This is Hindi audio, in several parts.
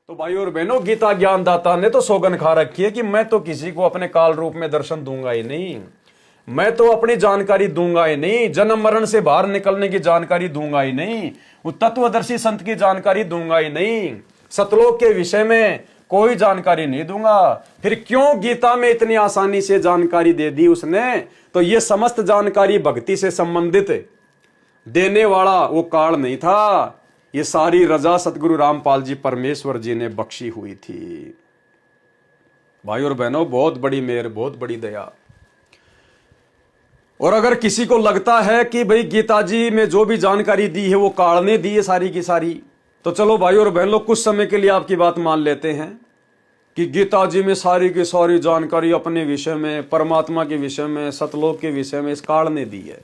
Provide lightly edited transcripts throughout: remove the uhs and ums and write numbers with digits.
तो भाई और बहनों, गीता ज्ञानदाता ने तो सौगन खा रखी है कि मैं तो किसी को अपने काल रूप में दर्शन दूंगा ही नहीं। मैं तो अपनी जानकारी दूंगा ही नहीं, जन्म मरण से बाहर निकलने की जानकारी दूंगा ही नहीं, वो तत्वदर्शी संत की जानकारी दूंगा ही नहीं, सतलोक के विषय में कोई जानकारी नहीं दूंगा। फिर क्यों गीता में इतनी आसानी से जानकारी दे दी उसने? तो ये समस्त जानकारी भक्ति से संबंधित देने वाला वो काल नहीं था, ये सारी रजा सतगुरु रामपाल जी परमेश्वर जी ने बख्शी हुई थी। भाई और बहनों, बहुत बड़ी मेहर, बहुत बड़ी दया। और अगर किसी को लगता है कि भाई गीता जी में जो भी जानकारी दी है वो काल ने दी है सारी की सारी, तो चलो भाई और बहन लोग, कुछ समय के लिए आपकी बात मान लेते हैं कि गीता जी में सारी की सारी जानकारी अपने विषय में, परमात्मा के विषय में, सतलोक के विषय में इस काल ने दी है।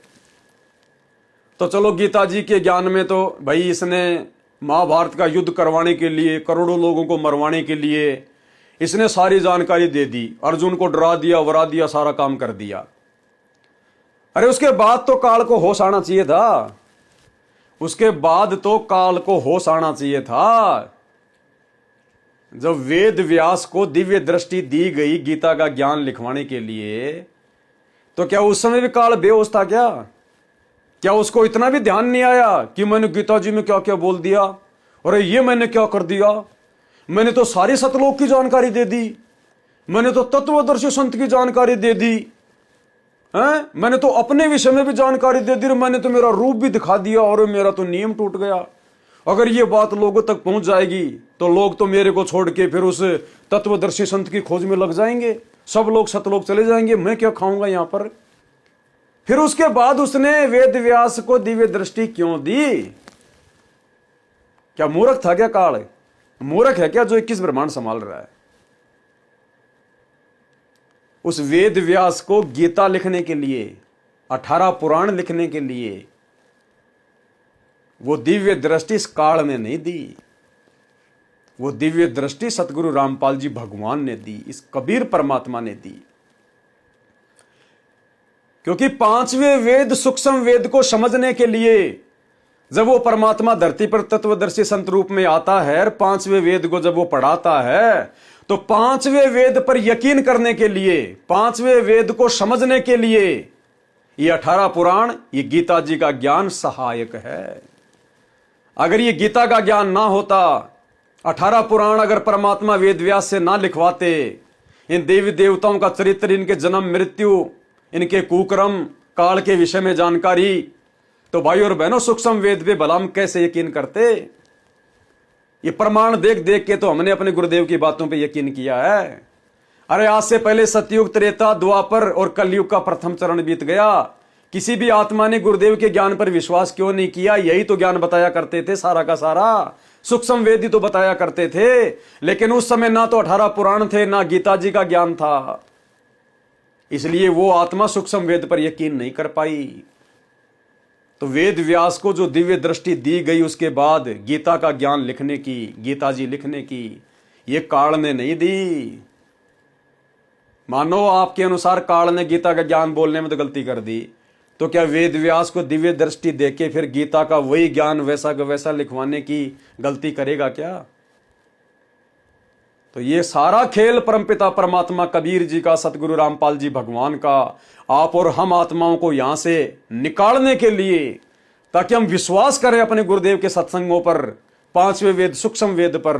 तो चलो, गीता जी के ज्ञान में तो भाई इसने महाभारत का युद्ध करवाने के लिए, करोड़ों लोगों को मरवाने के लिए इसने सारी जानकारी दे दी, अर्जुन को डरा दिया, वरा दिया, सारा काम कर दिया। अरे उसके बाद तो काल को होश आना चाहिए था, उसके बाद तो काल को होश आना चाहिए था। जब वेद व्यास को दिव्य दृष्टि दी गई गीता का ज्ञान लिखवाने के लिए, तो क्या उस समय भी काल बेहोश था क्या? क्या उसको इतना भी ध्यान नहीं आया कि मैंने गीता जी में क्या क्या बोल दिया, और ये मैंने क्या कर दिया? मैंने तो सारी सतलोक की जानकारी दे दी, मैंने तो तत्वदर्शी संत की जानकारी दे दी हैं, मैंने तो अपने विषय में भी जानकारी दे दी, मैंने तो मेरा रूप भी दिखा दिया, और मेरा तो नियम टूट गया। अगर ये बात लोगों तक पहुंच जाएगी तो लोग तो मेरे को छोड़ के फिर उस तत्वदर्शी संत की खोज में लग जाएंगे, सब लोग सतलोक चले जाएंगे, मैं क्या खाऊंगा यहां पर। फिर उसके बाद उसने वेद व्यास को दिव्य दृष्टि क्यों दी? क्या मूर्ख था क्या काल? मूर्ख है क्या जो 21 ब्रह्मांड संभाल रहा है? उस वेद व्यास को गीता लिखने के लिए, 18 पुराण लिखने के लिए वो दिव्य दृष्टि इस काल ने नहीं दी, वो दिव्य दृष्टि सतगुरु रामपाल जी भगवान ने दी, इस कबीर परमात्मा ने दी। क्योंकि पांचवें वेद, सूक्ष्म वेद को समझने के लिए जब वो परमात्मा धरती पर तत्वदर्शी संत रूप में आता है और पांचवें वेद को जब वो पढ़ाता है, तो पांचवें वेद पर यकीन करने के लिए, पांचवें वेद को समझने के लिए ये 18 पुराण, ये गीता जी का ज्ञान सहायक है। अगर ये गीता का ज्ञान ना होता, 18 पुराण अगर परमात्मा वेद व्यास से ना लिखवाते, इन देवी देवताओं का चरित्र, इनके जन्म मृत्यु, इनके कुकर्म, काल के विषय में जानकारी, तो भाई और बहनों, सूक्ष्म वेद पे भला हम कैसे यकीन करते? ये प्रमाण देख देख के तो हमने अपने गुरुदेव की बातों पे यकीन किया है। अरे आज से पहले सतयुग, त्रेता, द्वापर और कलयुग का प्रथम चरण बीत गया, किसी भी आत्मा ने गुरुदेव के ज्ञान पर विश्वास क्यों नहीं किया? यही तो ज्ञान बताया करते थे सारा का सारा, सूक्ष्म वेद ही तो बताया करते थे। लेकिन उस समय ना तो 18 पुराण थे, ना गीता जी का ज्ञान था, इसलिए वो आत्मा सूक्ष्म वेद पर यकीन नहीं कर पाई। तो वेद व्यास को जो दिव्य दृष्टि दी गई, उसके बाद गीता का ज्ञान लिखने की, गीता जी लिखने की, ये काल ने नहीं दी। मानो आपके अनुसार काल ने गीता का ज्ञान बोलने में तो गलती कर दी, तो क्या वेद व्यास को दिव्य दृष्टि देके फिर गीता का वही ज्ञान वैसा का वैसा लिखवाने की गलती करेगा क्या? तो ये सारा खेल परमपिता परमात्मा कबीर जी का, सतगुरु रामपाल जी भगवान का, आप और हम आत्माओं को यहां से निकालने के लिए, ताकि हम विश्वास करें अपने गुरुदेव के सत्संगों पर, पांचवें वेद, सूक्ष्म वेद पर,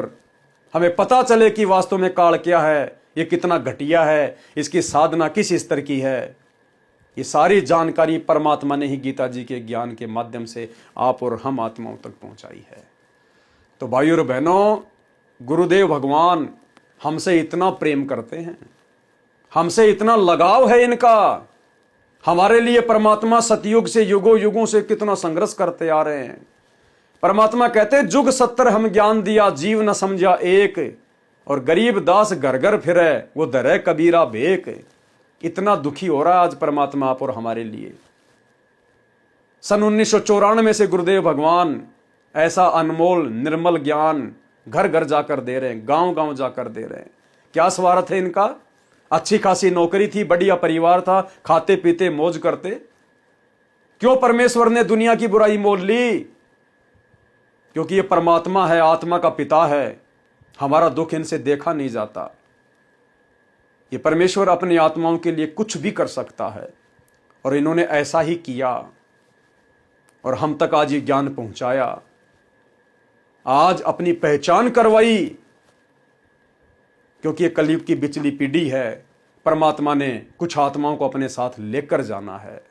हमें पता चले कि वास्तव में काल क्या है, ये कितना घटिया है, इसकी साधना किस स्तर की है। ये सारी जानकारी परमात्मा ने ही गीता जी के ज्ञान के माध्यम से आप और हम आत्माओं तक पहुंचाई है। तो भाइयों और बहनों, गुरुदेव भगवान हमसे इतना प्रेम करते हैं, हमसे इतना लगाव है इनका, हमारे लिए परमात्मा सतयुग से, युगों युगों से कितना संघर्ष करते आ रहे हैं। परमात्मा कहते हैं, जुग 70 हम ज्ञान दिया, जीव न समझा एक, और गरीब दास घर घर फिरे, वो धरे कबीरा भेक। इतना दुखी हो रहा है आज परमात्मा आप और हमारे लिए। सन 1994 से गुरुदेव भगवान ऐसा अनमोल निर्मल ज्ञान घर घर जाकर दे रहे हैं, गांव गांव जाकर दे रहे हैं। क्या स्वार्थ है इनका? अच्छी खासी नौकरी थी, बढ़िया परिवार था, खाते पीते मौज करते। क्यों परमेश्वर ने दुनिया की बुराई मोल ली? क्योंकि ये परमात्मा है, आत्मा का पिता है, हमारा दुख इनसे देखा नहीं जाता। ये परमेश्वर अपनी आत्माओं के लिए कुछ भी कर सकता है और इन्होंने ऐसा ही किया और हम तक आज ये ज्ञान पहुंचाया, आज अपनी पहचान करवाई। क्योंकि ये कलयुग की बिचली पीढ़ी है, परमात्मा ने कुछ आत्माओं को अपने साथ लेकर जाना है।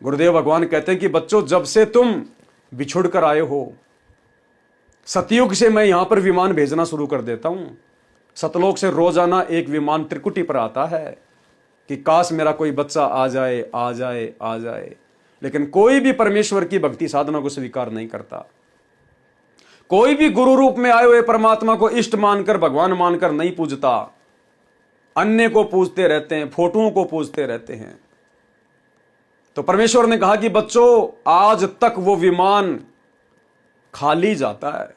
गुरुदेव भगवान कहते हैं कि बच्चों, जब से तुम बिछुड़ कर आए हो, सतयुग से मैं यहां पर विमान भेजना शुरू कर देता हूं। सतलोक से रोजाना एक विमान त्रिकुटी पर आता है कि काश मेरा कोई बच्चा आ जाए, आ जाए, आ जाए। लेकिन कोई भी परमेश्वर की भक्ति साधना को स्वीकार नहीं करता। कोई भी गुरु रूप में आए हुए परमात्मा को इष्ट मानकर, भगवान मानकर नहीं पूजता। अन्य को पूजते रहते हैं, फोटोओं को पूजते रहते हैं। तो परमेश्वर ने कहा कि बच्चों, आज तक वो विमान खाली जाता है।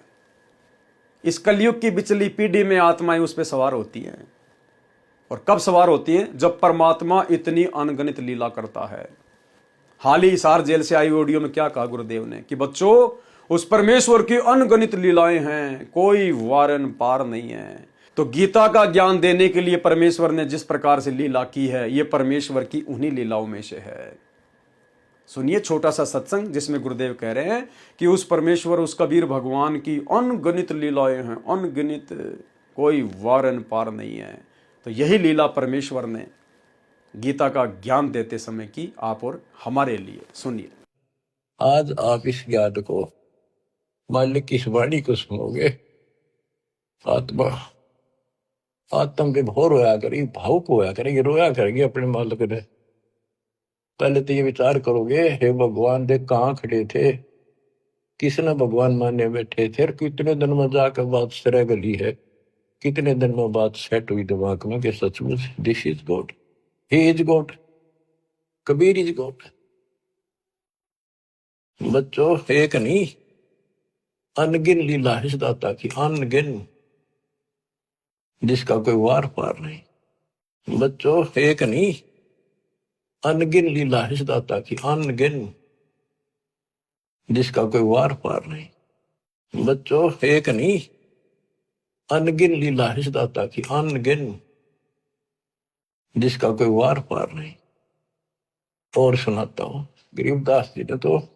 इस कलयुग की बिचली पीढ़ी में आत्माएं उस पर सवार होती हैं। और कब सवार होती हैं? जब परमात्मा इतनी अनगणित लीला करता है। हाल ही हिसार जेल से आई ऑडियो में क्या कहा गुरुदेव ने कि बच्चों, उस परमेश्वर की अनगणित लीलाएं हैं, कोई वारन पार नहीं है। तो गीता का ज्ञान देने के लिए परमेश्वर ने जिस प्रकार से लीला की है, यह परमेश्वर की उन्हीं लीलाओं में से है। सुनिए छोटा सा सत्संग जिसमें गुरुदेव कह रहे हैं कि उस परमेश्वर, उस कबीर भगवान की अनगणित लीलाएं हैं, अनगिनित, कोई वारन पार नहीं है। तो यही लीला परमेश्वर ने गीता का ज्ञान देते समय की आप और हमारे लिए। सुनिए। आज आप इस ज्ञान को, मालिक की इस वाणी को सुनोगे, आत्मा विभोर होया करेगी, भावुक होया करेगी, रोया करेगी अपने मालिक ने। पहले तो ये विचार करोगे, हे भगवान देख कहाँ खड़े थे, किसने भगवान माने बैठे थे, और कितने दिन में जाकर बात सिरे गली है, कितने दिन में बात सेट हुई दिमाग में कि सचमुच this is God, he is God, Kabir is God. बच्चों, एक नहीं, अनगिन लीला है इस दाता की, अनगिन, जिसका कोई वार पार नहीं। बच्चों, एक नहीं, अनगिन लीला है इस दाता की, अनगिन, जिसका कोई वार पार नहीं। बच्चों, एक नहीं, अनगिन लीला है इस दाता की, अनगिन, जिसका कोई वार पार नहीं। और सुनाता हूं, गरीबदास जी ने तो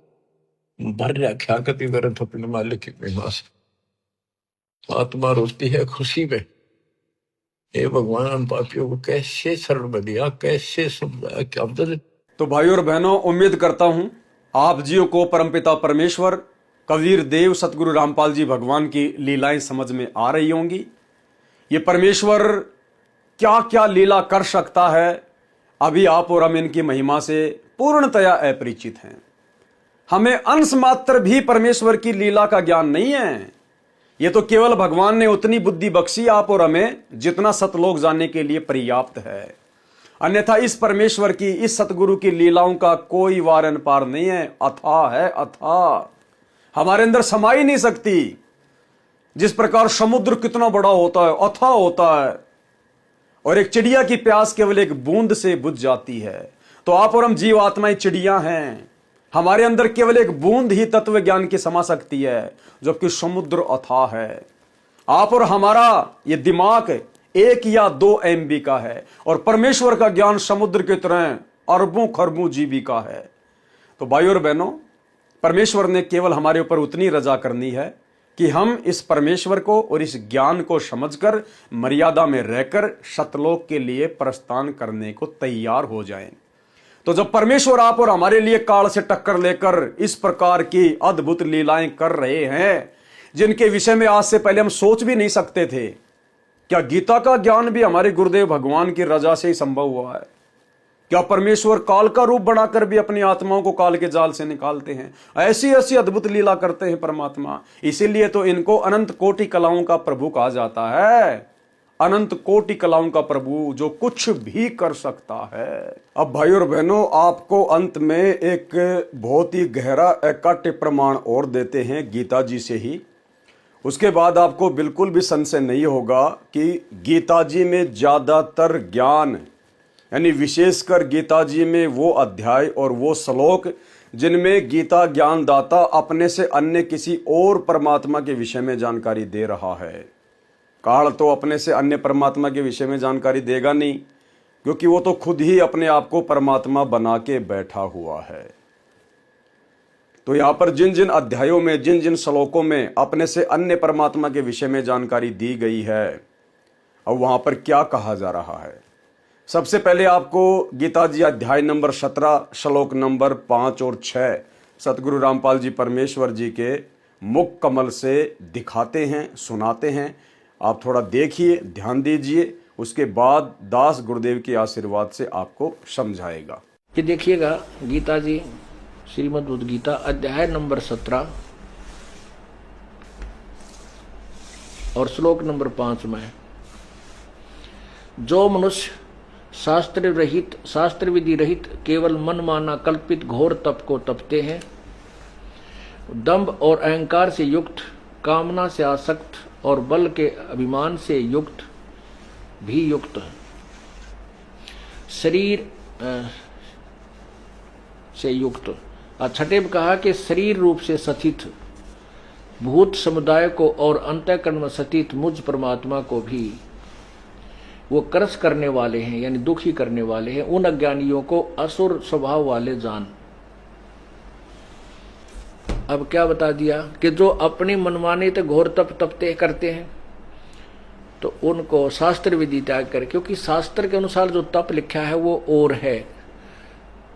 भर रखा कति ग्रंथ अपने मालिक की महिमा से। आत्मा रोती है खुशी में, हे भगवान पापियों को कैसे शरण में दिया, कैसे समझाया कि अब तो भाइयों और बहनों, उम्मीद करता हूं आप जियों को परमपिता परमेश्वर, कबीर देव, सतगुरु रामपाल जी भगवान की लीलाएं समझ में आ रही होंगी। ये परमेश्वर क्या क्या लीला कर सकता है, अभी आप और हम इनकी महिमा से पूर्णतया अपरिचित हैं। हमें अंश मात्र भी परमेश्वर की लीला का ज्ञान नहीं है। ये तो केवल भगवान ने उतनी बुद्धि बख्शी आप और हमें जितना सतलोक जानने के लिए पर्याप्त है। अन्यथा इस परमेश्वर की, इस सतगुरु की लीलाओं का कोई वारन पार नहीं है। अथाह है, अथाह, हमारे अंदर समा ही नहीं सकती। जिस प्रकार समुद्र कितना बड़ा होता है, अथाह होता है, और एक चिड़िया की प्यास केवल एक बूंद से बुझ जाती है, तो आप और हम जीव आत्माएं चिड़िया हैं। हमारे अंदर केवल एक बूंद ही तत्व ज्ञान की समा सकती है, जबकि समुद्र अथाह है। आप और हमारा ये दिमाग 1 या 2 MB का है, और परमेश्वर का ज्ञान समुद्र की तरह अरबों खरबों जीबी का है। तो भाइयों और बहनों, परमेश्वर ने केवल हमारे ऊपर उतनी रजा करनी है कि हम इस परमेश्वर को और इस ज्ञान को समझकर, मर्यादा में रहकर सतलोक के लिए प्रस्थान करने को तैयार हो जाएं। तो जब परमेश्वर आप और हमारे लिए काल से टक्कर लेकर इस प्रकार की अद्भुत लीलाएं कर रहे हैं, जिनके विषय में आज से पहले हम सोच भी नहीं सकते थे, क्या गीता का ज्ञान भी हमारे गुरुदेव भगवान की रजा से ही संभव हुआ है? क्या परमेश्वर काल का रूप बनाकर भी अपनी आत्माओं को काल के जाल से निकालते हैं? ऐसी ऐसी अद्भुत लीला करते हैं परमात्मा। इसीलिए तो इनको अनंत कोटि कलाओं का प्रभु कहा जाता है। अनंत कोटि कलाओं का प्रभु, जो कुछ भी कर सकता है। अब भाइयों और बहनों, आपको अंत में एक बहुत ही गहरा अकाट्य प्रमाण और देते हैं गीता जी से ही। उसके बाद आपको बिल्कुल भी संशय नहीं होगा कि गीता जी में ज्यादातर ज्ञान, यानी विशेषकर गीता जी में वो अध्याय और वो श्लोक जिनमें गीता ज्ञानदाता अपने से अन्य किसी और परमात्मा के विषय में जानकारी दे रहा है, काल तो अपने से अन्य परमात्मा के विषय में जानकारी देगा नहीं, क्योंकि वो तो खुद ही अपने आप को परमात्मा बना के बैठा हुआ है। तो यहां पर जिन जिन अध्यायों में, जिन जिन श्लोकों में अपने से अन्य परमात्मा के विषय में जानकारी दी गई है, अब वहां पर क्या कहा जा रहा है। सबसे पहले आपको गीता जी अध्याय नंबर 17 श्लोक नंबर 5 और 6 सतगुरु रामपाल जी परमेश्वर जी के मुख कमल से दिखाते हैं, सुनाते हैं। आप थोड़ा देखिए, ध्यान दीजिए, उसके बाद दास गुरुदेव के आशीर्वाद से आपको समझाएगा। ये देखिएगा गीता जी श्रीमद् उद्गीता गीता अध्याय नंबर 17 और श्लोक नंबर 5 में, जो मनुष्य शास्त्र विधि रहित केवल मनमाना कल्पित घोर तप को तपते हैं, दंभ और अहंकार से युक्त, कामना से आसक्त और बल के अभिमान से युक्त भी युक्त, शरीर से युक्त, छठे में कहा कि शरीर रूप से स्थित भूत समुदाय को और अंतःकरण में स्थित मुझ परमात्मा को भी वो क्रस करने वाले हैं, यानी दुखी करने वाले हैं। उन अज्ञानियों को असुर स्वभाव वाले जान। अब क्या बता दिया कि जो अपनी मनमानी तो घोर तप तपते करते हैं, तो उनको शास्त्र विधि त्याग कर, क्योंकि शास्त्र के अनुसार जो तप लिखा है वो और है,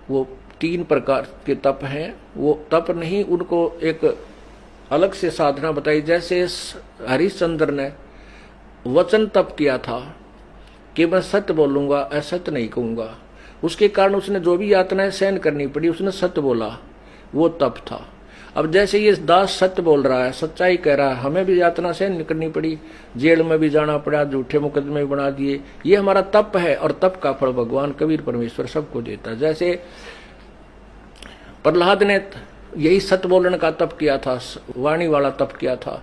वो 3 प्रकार के तप हैं। वो तप नहीं, उनको एक अलग से साधना बताई। जैसे हरिश्चंद्र ने वचन तप किया था कि मैं सत्य बोलूंगा, असत्य नहीं कहूंगा, उसके कारण उसने जो भी यातनाएं सहन करनी पड़ी, उसने सत्य बोला, वो तप था। अब जैसे ये दास सत्य बोल रहा है, सच्चाई कह रहा है, हमें भी यातना सहन करनी पड़ी, जेल में भी जाना पड़ा, झूठे मुकदमे भी बना दिए, ये हमारा तप है। और तप का फल भगवान कबीर परमेश्वर सबको देता है। जैसे प्रहलाद ने यही सत्य बोलने का तप किया था, वाणी वाला तप किया था,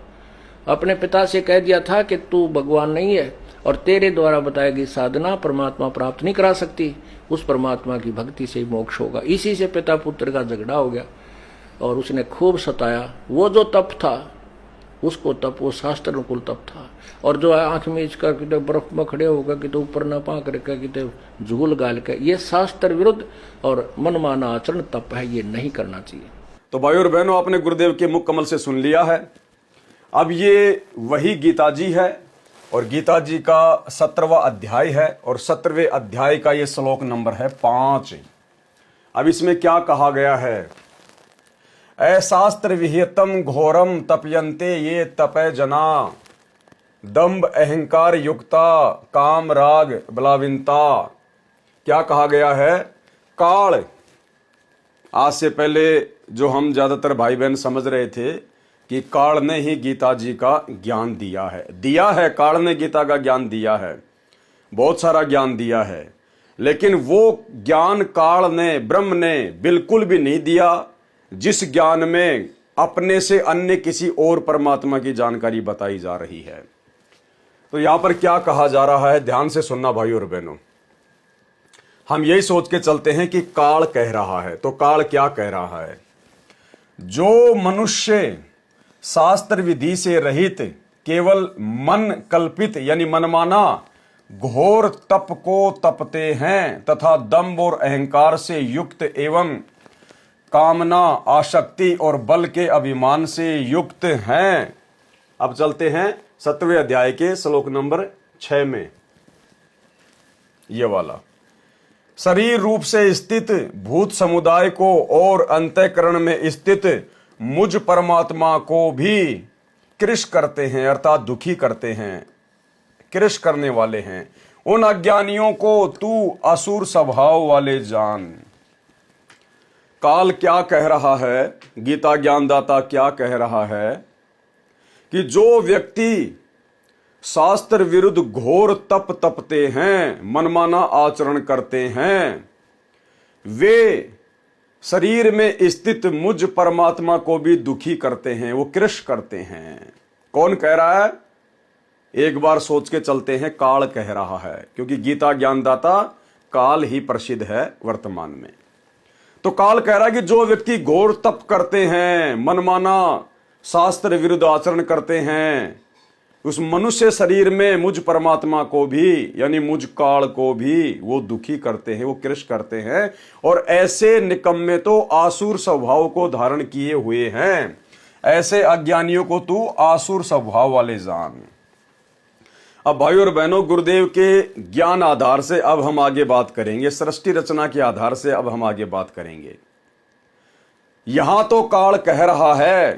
अपने पिता से कह दिया था कि तू भगवान नहीं है और तेरे द्वारा बताई गई साधना परमात्मा प्राप्त नहीं करा सकती, उस परमात्मा की भक्ति से ही मोक्ष होगा। इसी से पिता पुत्र का झगड़ा हो गया और उसने खूब सताया। वो जो तप था उसको तप, वो शास्त्र अनुकूल तप था। और जो आंख मीच कर कितने बर्फ में खड़े होकर कितने ऊपर न पा करके कितने झूल गाल के, ये शास्त्र विरुद्ध और मनमाना आचरण तप है, ये नहीं करना चाहिए। तो भाई और बहनों, आपने गुरुदेव के मुख कमल से सुन लिया है। अब ये वही गीता जी है और गीता जी का 17वां अध्याय है और 17वें अध्याय का ये श्लोक नंबर है 5। अब इसमें क्या कहा गया है? अशास्त्र विहितम घोरम तपयन्ते ये तपय जना, दंभ अहंकार युक्ता काम राग बलाविनता। क्या कहा गया है? काल। आज से पहले जो हम ज्यादातर भाई बहन समझ रहे थे कि काल ने ही गीता जी का ज्ञान दिया है, काल ने गीता का ज्ञान दिया है, बहुत सारा ज्ञान दिया है, लेकिन वो ज्ञान काल ने, ब्रह्म ने बिल्कुल भी नहीं दिया जिस ज्ञान में अपने से अन्य किसी और परमात्मा की जानकारी बताई जा रही है। तो यहां पर क्या कहा जा रहा है, ध्यान से सुनना भाई और बहनों। हम यही सोच के चलते हैं कि काल कह रहा है, तो काल क्या कह रहा है? जो मनुष्य शास्त्र विधि से रहित केवल मन कल्पित यानी मनमाना घोर तप को तपते हैं तथा दंभ और अहंकार से युक्त एवं कामना, आसक्ति और बल के अभिमान से युक्त हैं। अब चलते हैं 7वें अध्याय के श्लोक नंबर 6 में, ये वाला। शरीर रूप से स्थित भूत समुदाय को और अंतःकरण में स्थित मुझ परमात्मा को भी कृश करते हैं, अर्थात दुखी करते हैं, कृश करने वाले हैं। उन अज्ञानियों को तू असुर स्वभाव वाले जान। काल क्या कह रहा है, गीता ज्ञानदाता क्या कह रहा है कि जो व्यक्ति शास्त्र विरुद्ध घोर तप तपते हैं, मनमाना आचरण करते हैं, वे शरीर में स्थित मुझ परमात्मा को भी दुखी करते हैं, वो कृश करते हैं। कौन कह रहा है? एक बार सोच के चलते हैं, काल कह रहा है, क्योंकि गीता ज्ञानदाता काल ही प्रसिद्ध है वर्तमान में। तो काल कह रहा है कि जो व्यक्ति घोर तप करते हैं, मनमाना शास्त्र विरुद्ध आचरण करते हैं, उस मनुष्य शरीर में मुझ परमात्मा को भी यानी मुझ काल को भी वो दुखी करते हैं, वो कृष्ण करते हैं। और ऐसे निकम्मे तो आसुर स्वभाव को धारण किए हुए हैं, ऐसे अज्ञानियों को तू आसुर स्वभाव वाले जान। अब भाई और बहनों, गुरुदेव के ज्ञान आधार से अब हम आगे बात करेंगे, सृष्टि रचना के आधार से अब हम आगे बात करेंगे। यहां तो काल कह रहा है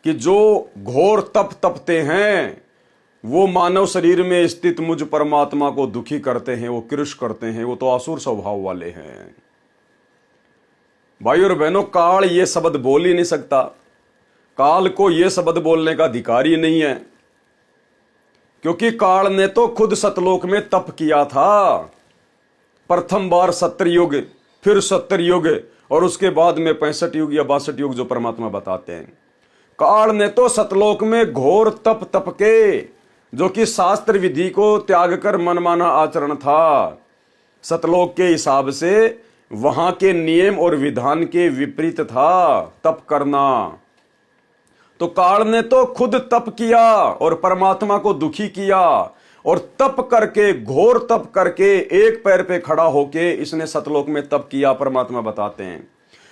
कि जो घोर तप तपते हैं वो मानव शरीर में स्थित मुझ परमात्मा को दुखी करते हैं, वो कृष करते हैं, वो तो आसुर स्वभाव वाले हैं। भाई और बहनों, काल ये शब्द बोल ही नहीं सकता, काल को ये शब्द बोलने का अधिकार ही नहीं है, क्योंकि काल ने तो खुद सतलोक में तप किया था। प्रथम बार 70 युग, फिर 70 युग, और उसके बाद में 65 युग या 62 युग जो परमात्मा बताते हैं। काल ने तो सतलोक में घोर तप तप के, जो कि शास्त्र विधि को त्याग कर मनमाना आचरण था, सतलोक के हिसाब से वहां के नियम और विधान के विपरीत था तप करना। तो काल ने तो खुद तप किया और परमात्मा को दुखी किया, और तप करके, घोर तप करके, एक पैर पे खड़ा होके इसने सतलोक में तप किया, परमात्मा बताते हैं।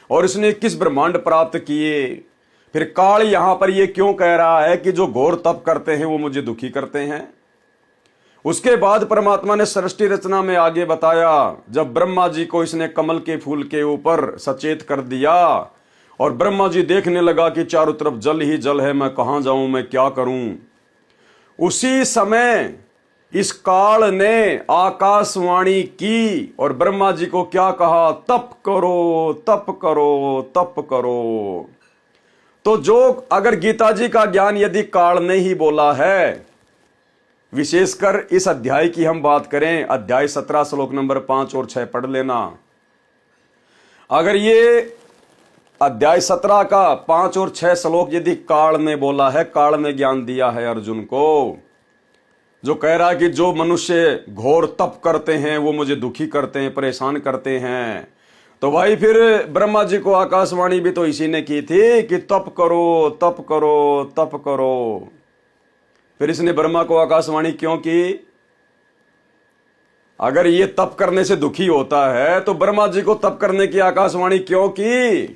और इसने किस ब्रह्मांड प्राप्त किए। फिर काल यहां पर ये क्यों कह रहा है कि जो घोर तप करते हैं वो मुझे दुखी करते हैं। उसके बाद परमात्मा ने सृष्टि रचना में आगे बताया, जब ब्रह्मा जी को इसने कमल के फूल के ऊपर सचेत कर दिया और ब्रह्मा जी देखने लगा कि चारों तरफ जल ही जल है, मैं कहां जाऊं, मैं क्या करूं। उसी समय इस काल ने आकाशवाणी की और ब्रह्मा जी को क्या कहा, तप करो, तप करो, तप करो। तो जो अगर गीता जी का ज्ञान यदि काल ने ही बोला है, विशेषकर इस अध्याय की हम बात करें, अध्याय 17 श्लोक नंबर 5 और 6 पढ़ लेना। अगर ये अध्याय 17 का 5 और 6 श्लोक यदि काल ने बोला है, काल ने ज्ञान दिया है अर्जुन को, जो कह रहा है कि जो मनुष्य घोर तप करते हैं वो मुझे दुखी करते हैं, परेशान करते हैं, तो भाई फिर ब्रह्मा जी को आकाशवाणी भी तो इसी ने की थी कि तप करो, तप करो, तप करो। फिर इसने ब्रह्मा को आकाशवाणी क्यों की? अगर ये तप करने से दुखी होता है तो ब्रह्मा जी को तप करने की आकाशवाणी क्यों की?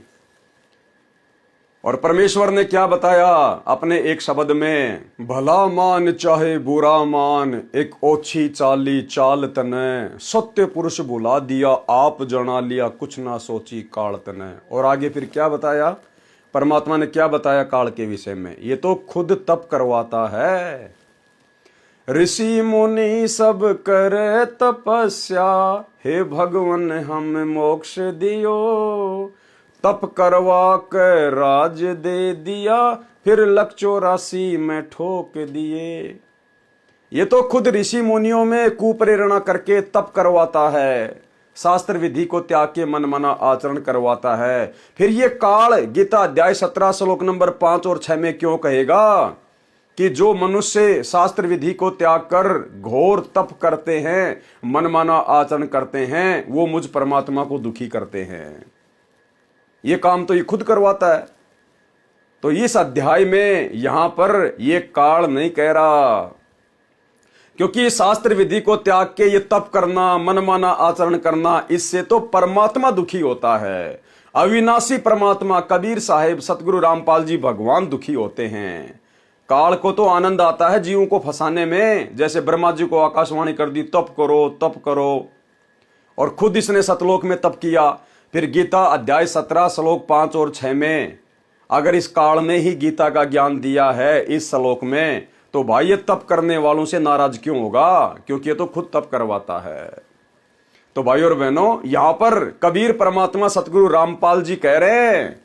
और परमेश्वर ने क्या बताया अपने एक शब्द में, भला मान चाहे बुरा मान, एक ओछी चाली चाल तने, सत्य पुरुष बुला दिया आप जना लिया, कुछ ना सोची काल तने। और आगे फिर क्या बताया परमात्मा ने, क्या बताया काल के विषय में, ये तो खुद तप करवाता है। ऋषि मुनि सब करे तपस्या, हे भगवान हम मोक्ष दियो, तप करवा के राज दे दिया, फिर लक 84 में ठोक दिए। ये तो खुद ऋषि मुनियों में कुप्रेरणा करके तप करवाता है, शास्त्र विधि को त्याग के मनमाना आचरण करवाता है। फिर ये काल गीता अध्याय 17 श्लोक नंबर 5 और 6 में क्यों कहेगा कि जो मनुष्य शास्त्र विधि को त्याग कर घोर तप करते हैं, मनमाना आचरण करते हैं, वो मुझ परमात्मा को दुखी करते हैं। ये काम तो ये खुद करवाता है। तो इस अध्याय में यहां पर ये काल नहीं कह रहा, क्योंकि शास्त्र विधि को त्याग के ये तप करना, मनमाना आचरण करना, इससे तो परमात्मा दुखी होता है। अविनाशी परमात्मा कबीर साहेब, सतगुरु रामपाल जी भगवान दुखी होते हैं। काल को तो आनंद आता है जीवों को फंसाने में, जैसे ब्रह्मा जी को आकाशवाणी कर दी तप करो, तप करो, और खुद इसने सतलोक में तप किया। फिर गीता अध्याय 17 श्लोक 5 और 6 में अगर इस काल ने ही गीता का ज्ञान दिया है इस श्लोक में, तो भाई ये तप करने वालों से नाराज क्यों होगा? क्योंकि ये तो खुद तप करवाता है। तो भाई और बहनों, यहां पर कबीर परमात्मा सतगुरु रामपाल जी कह रहे हैं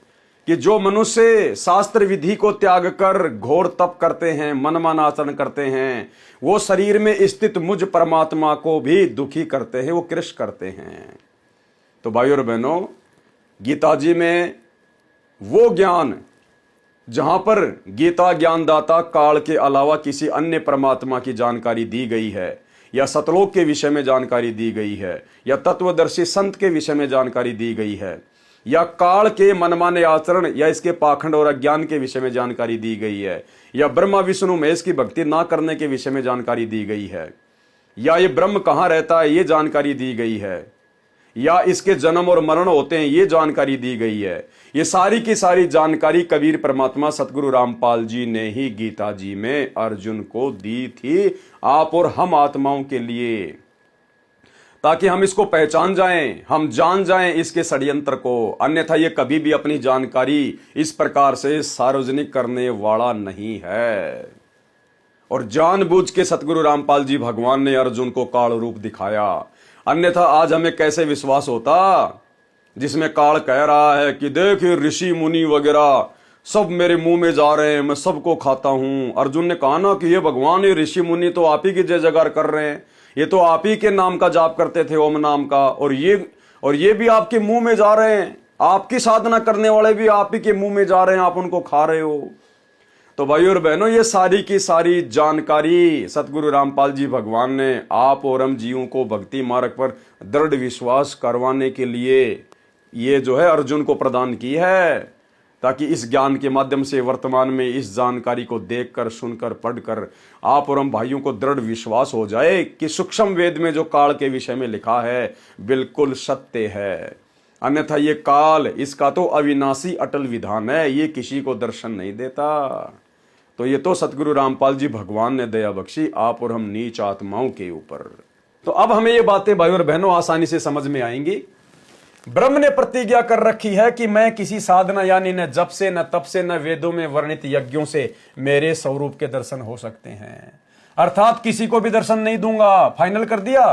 कि जो मनुष्य शास्त्र विधि को त्याग कर घोर तप करते हैं, मनमाना आचरण करते हैं, वो शरीर में स्थित मुझ परमात्मा को भी दुखी करते हैं, वो कृष्ण करते हैं। तो भाई और बहनों, गीता जी में वो ज्ञान जहां पर गीता ज्ञानदाता काल के अलावा किसी अन्य परमात्मा की जानकारी दी गई है, या सतलोक के विषय में जानकारी दी गई है, या तत्वदर्शी संत के विषय में जानकारी दी गई है, या काल के मनमाने आचरण या इसके पाखंड और अज्ञान के विषय में जानकारी दी गई है, या ब्रह्मा विष्णु महेश की भक्ति ना करने के विषय में जानकारी दी गई है, या ये ब्रह्म कहाँ रहता है ये जानकारी दी गई है, या इसके जन्म और मरण होते हैं ये जानकारी दी गई है। ये सारी की सारी जानकारी कबीर परमात्मा सतगुरु रामपाल जी ने ही गीता जी में अर्जुन को दी थी, आप और हम आत्माओं के लिए, ताकि हम इसको पहचान जाएं, हम जान जाएं इसके षड्यंत्र को। अन्यथा ये कभी भी अपनी जानकारी इस प्रकार से सार्वजनिक करने वाला नहीं है। और जानबूझ के सतगुरु रामपाल जी भगवान ने अर्जुन को काल रूप दिखाया, अन्यथा आज हमें कैसे विश्वास होता, जिसमें काल कह रहा है कि देख ऋषि मुनि वगैरह सब मेरे मुंह में जा रहे हैं, मैं सबको खाता हूं। अर्जुन ने कहा ना कि ये भगवान, ये ऋषि मुनि तो आप ही की जय जयकार कर रहे हैं, ये तो आप ही के नाम का जाप करते थे, ओम नाम का, और ये भी आपके मुंह में जा रहे हैं, आपकी साधना करने वाले भी आप ही के मुंह में जा रहे हैं, आप उनको खा रहे हो। तो भाइयों और बहनों, ये सारी की सारी जानकारी सतगुरु रामपाल जी भगवान ने आप और हम जीवों को भक्ति मार्ग पर दृढ़ विश्वास करवाने के लिए ये जो है अर्जुन को प्रदान की है, ताकि इस ज्ञान के माध्यम से वर्तमान में इस जानकारी को देखकर, सुनकर, पढ़कर आप और हम भाइयों को दृढ़ विश्वास हो जाए कि सूक्ष्म वेद में जो काल के विषय में लिखा है बिल्कुल सत्य है। अन्यथा ये काल, इसका तो अविनाशी अटल विधान है, ये किसी को दर्शन नहीं देता। तो ये तो सतगुरु रामपाल जी भगवान ने दया बख्शी आप और हम नीच आत्माओं के ऊपर। तो अब हमें ये बातें भाई और बहनों आसानी से समझ में आएंगी। ब्रह्म ने प्रतिज्ञा कर रखी है कि मैं किसी साधना यानी न जप से, न तप से, न वेदों में वर्णित यज्ञों से मेरे स्वरूप के दर्शन हो सकते हैं। अर्थात किसी को भी दर्शन नहीं दूंगा, फाइनल कर दिया,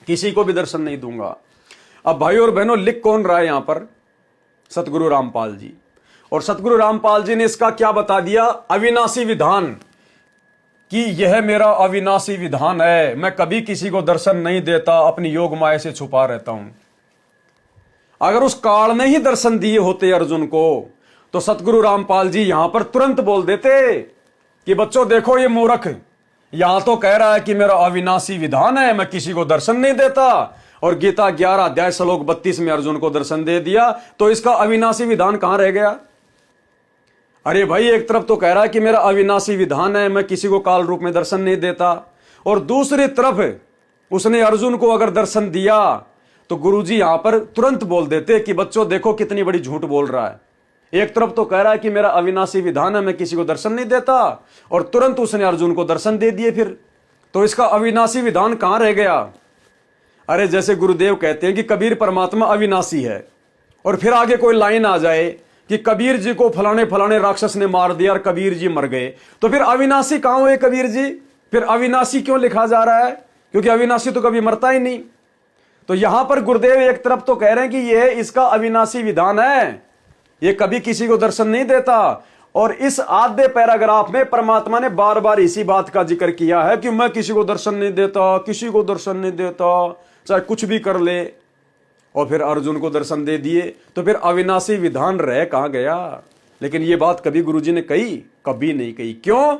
किसी को भी दर्शन नहीं दूंगा। अब भाई और बहनों, लिख कौन रहा है यहां पर? सतगुरु रामपाल जी। और सतगुरु रामपाल जी ने इसका क्या बता दिया? अविनाशी विधान, कि यह मेरा अविनाशी विधान है, मैं कभी किसी को दर्शन नहीं देता, अपनी योग माया से छुपा रहता हूं। अगर उस काल ने ही दर्शन दिए होते अर्जुन को, तो सतगुरु रामपाल जी यहां पर तुरंत बोल देते कि बच्चों देखो ये मूर्ख यहां तो कह रहा है कि मेरा अविनाशी विधान है, मैं किसी को दर्शन नहीं देता, और गीता 11 अध्याय श्लोक 32 में अर्जुन को दर्शन दे दिया, तो इसका अविनाशी विधान कहां रह गया? अरे भाई, एक तरफ तो कह रहा है कि मेरा अविनाशी विधान है, मैं किसी को काल रूप में दर्शन नहीं देता, और दूसरी तरफ उसने अर्जुन को अगर दर्शन दिया तो गुरुजी यहां पर तुरंत बोल देते कि बच्चों देखो कितनी बड़ी झूठ बोल रहा है। एक तरफ तो कह रहा है कि मेरा अविनाशी विधान है, मैं किसी को दर्शन नहीं देता, और तुरंत उसने अर्जुन को दर्शन दे दिए। फिर तो इसका अविनाशी विधान कहां रह गया? अरे जैसे गुरुदेव कहते हैं कि कबीर परमात्मा अविनाशी है, और फिर आगे कोई लाइन आ जाए कि कबीर जी को फलाने फलाने राक्षस ने मार दिया और कबीर जी मर गए, तो फिर अविनाशी कहां हुए कबीर जी? फिर अविनाशी क्यों लिखा जा रहा है? क्योंकि अविनाशी तो कभी मरता ही नहीं। तो यहां पर गुरुदेव एक तरफ तो कह रहे हैं कि यह इसका अविनाशी विधान है, यह कभी किसी को दर्शन नहीं देता, और इस आधे पैराग्राफ में परमात्मा ने बार बार इसी बात का जिक्र किया है कि मैं किसी को दर्शन नहीं देता, किसी को दर्शन नहीं देता, चाहे कुछ भी कर ले, और फिर अर्जुन को दर्शन दे दिए। तो फिर अविनाशी विधान रह कहां गया? लेकिन यह बात कभी गुरुजी ने कही? कभी नहीं कही। क्यों?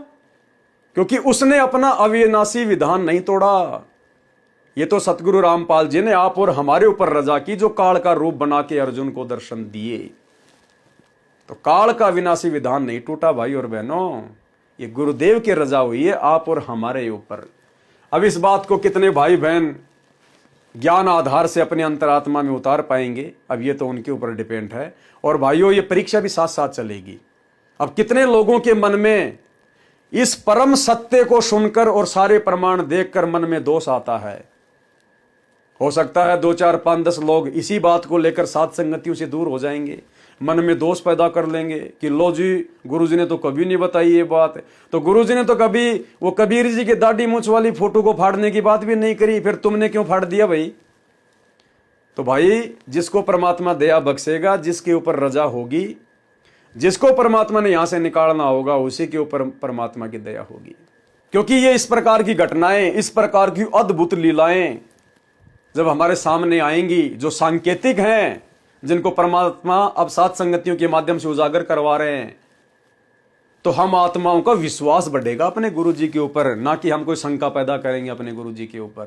क्योंकि उसने अपना अविनाशी विधान नहीं तोड़ा। ये तो सतगुरु रामपाल जी ने आप और हमारे ऊपर रजा की, जो काल का रूप बना के अर्जुन को दर्शन दिए। तो काल का अविनाशी विधान नहीं टूटा भाई और बहनों, ये गुरुदेव की रजा हुई है आप और हमारे ऊपर। अब इस बात को कितने भाई बहन ज्ञान आधार से अपने अंतरात्मा में उतार पाएंगे, अब ये तो उनके ऊपर डिपेंड है। और भाइयों, ये परीक्षा भी साथ साथ चलेगी। अब कितने लोगों के मन में इस परम सत्य को सुनकर और सारे प्रमाण देखकर मन में दोष आता है। हो सकता है 2, 4, 5, 10 लोग इसी बात को लेकर साथ संगतियों से दूर हो जाएंगे, मन में दोष पैदा कर लेंगे कि लो जी, गुरुजी ने तो कभी नहीं बताई ये बात, तो गुरुजी ने तो कभी वो कबीर जी की दाढ़ी मूंछ वाली फोटो को फाड़ने की बात भी नहीं करी, फिर तुमने क्यों फाड़ दिया भाई? तो भाई, जिसको परमात्मा दया बख्शेगा, जिसके ऊपर रजा होगी, जिसको परमात्मा ने यहां से निकालना होगा, उसी के ऊपर परमात्मा की दया होगी। क्योंकि ये इस प्रकार की घटनाएं, इस प्रकार की अद्भुत लीलाएं जब हमारे सामने आएंगी, जो सांकेतिक हैं, जिनको परमात्मा अब सात संगतियों के माध्यम से उजागर करवा रहे हैं, तो हम आत्माओं का विश्वास बढ़ेगा अपने गुरु जी के ऊपर, ना कि हम कोई शंका पैदा करेंगे अपने गुरु जी के ऊपर।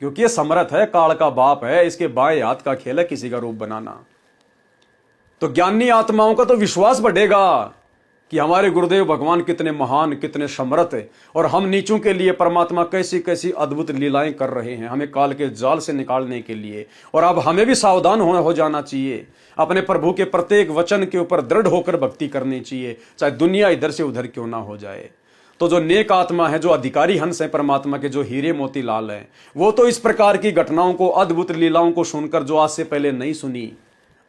क्योंकि ये समर्थ है, काल का बाप है, इसके बाएं हाथ का खेल है किसी का रूप बनाना। तो ज्ञानी आत्माओं का तो विश्वास बढ़ेगा कि हमारे गुरुदेव भगवान कितने महान, कितने समर्थ है, और हम नीचों के लिए परमात्मा कैसी कैसी अद्भुत लीलाएं कर रहे हैं हमें काल के जाल से निकालने के लिए। और अब हमें भी सावधान हो जाना चाहिए, अपने प्रभु के प्रत्येक वचन के ऊपर दृढ़ होकर भक्ति करनी चाहिए, चाहे दुनिया इधर से उधर क्यों ना हो जाए। तो जो नेक आत्मा है, जो अधिकारी हंस है परमात्मा के, जो हीरे मोती लाल है, वो तो इस प्रकार की घटनाओं को, अद्भुत लीलाओं को सुनकर, जो आज से पहले नहीं सुनी,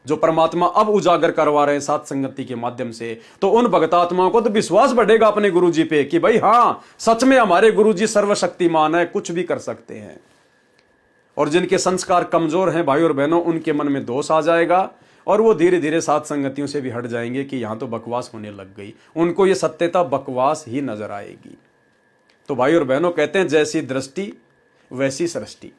जो परमात्मा अब उजागर करवा रहे हैं सात संगति के माध्यम से, तो उन भक्तात्माओं को तो विश्वास बढ़ेगा अपने गुरु जी पे कि भाई हाँ, सच में हमारे गुरु जी सर्वशक्तिमान है, कुछ भी कर सकते हैं। और जिनके संस्कार कमजोर हैं भाई और बहनों, उनके मन में दोष आ जाएगा और वो धीरे धीरे सात संगतियों से भी हट जाएंगे कि यहां तो बकवास होने लग गई, उनको ये सत्यता बकवास ही नजर आएगी। तो भाई और बहनों, कहते हैं जैसी दृष्टि वैसी सृष्टि।